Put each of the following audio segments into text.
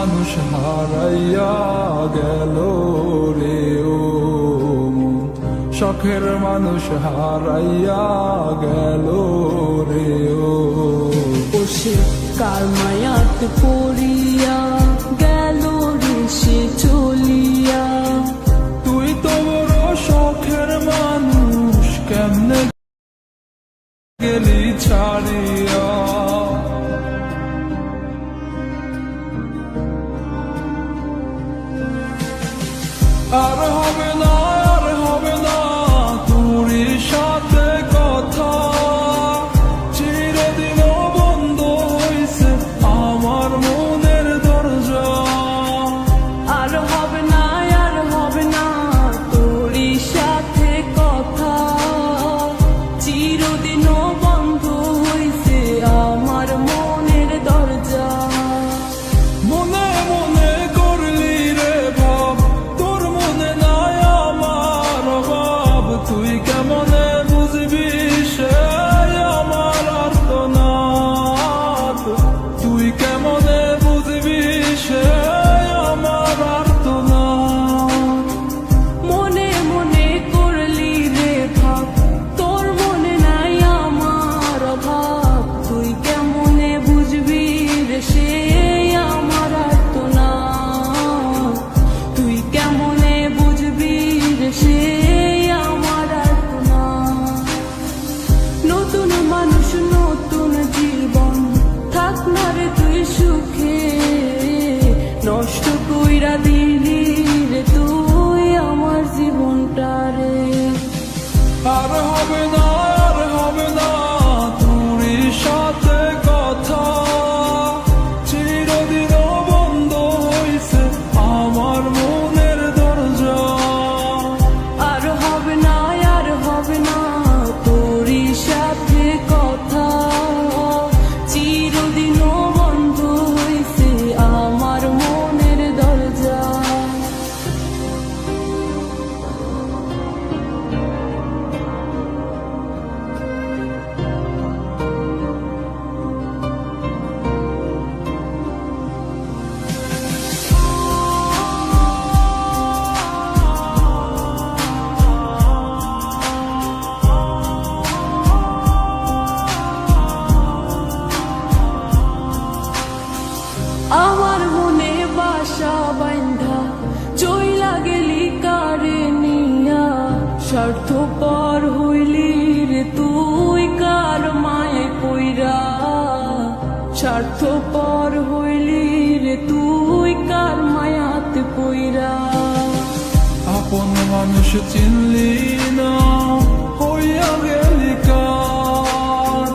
মানুষ হারাইয়া গেল রে ও মন, শখের মানুষ হারাইয়া গেল রে ও। সে কার মায়াত পড়িয়া গেল রে সে চলিয়া। তুই তো বড় শখের মানুষ, কেমনে গেলি ছাড়িয়া। আর হবে না, আর হবে না তোর সাথে কথা, চিরদিন বন্ধ হইছে আমার মনের দরজা। আর হবে না, আর হবে না তোর সাথে কথা, চিরদিনও বন্ধ হইছে আমার মনের দরজা। মনে মনে করলি রে ভাব, তোর মনে নাই আমার অভাব, তুই কেমনে বুঝবি সে আমার আর্তনাদ, তুই কেমনে বুঝবি সে আমার আর্তনাদ। মনে মনে করলি রে ভাব, তোর মনে নাই আমার অভাব, তুই কেমনে বুঝবি রে সে আমার আর্তনাদ, তুই কেমনে বুঝবি রে সে আমার আর্তনাদ। নতুন মানুষ নতুন জীবন, থাক না রে তুই সুখে, নষ্ট কইরা দিলি রে তুই আমার জীবনটা রে। আর হবে না, আর হবে না তোর সাথে কথা, চিরদিন বন্ধ হইছে আমার মনের দরজা। আর হবে না, আর হবে না তোর সাথে কথা, চিরদিনও বন্ধ হইছে আমার মনের দরজা। আমার মনে বাসা বান্ধা চইলা গেলি কারে নিয়া, স্বার্থপর হইলি রে তুই কার মায়ে পইরা, স্বার্থপর হইলি রে তুই কার মায়াতে পইরা। আপন মানুষ চিনলি না, হইয়া গেলি কার,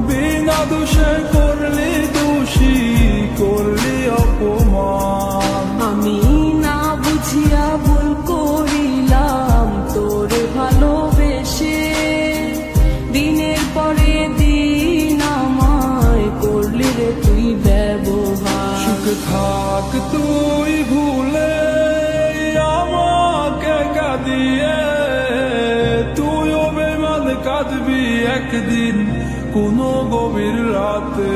বিনা দোষে করলি দোষী, করলি অপমান। আমি না বুঝিয়া ভুল করিলাম তোরে ভালোবেসে, দিনের পরে দিন আমায় করলি রে তুই ব্যবহার। সুখে থাক তুই ভুলে আমাকে কাঁদিয়ে, তুইও বেমান কাঁদবি একদিন কোনো গভীর রাতে।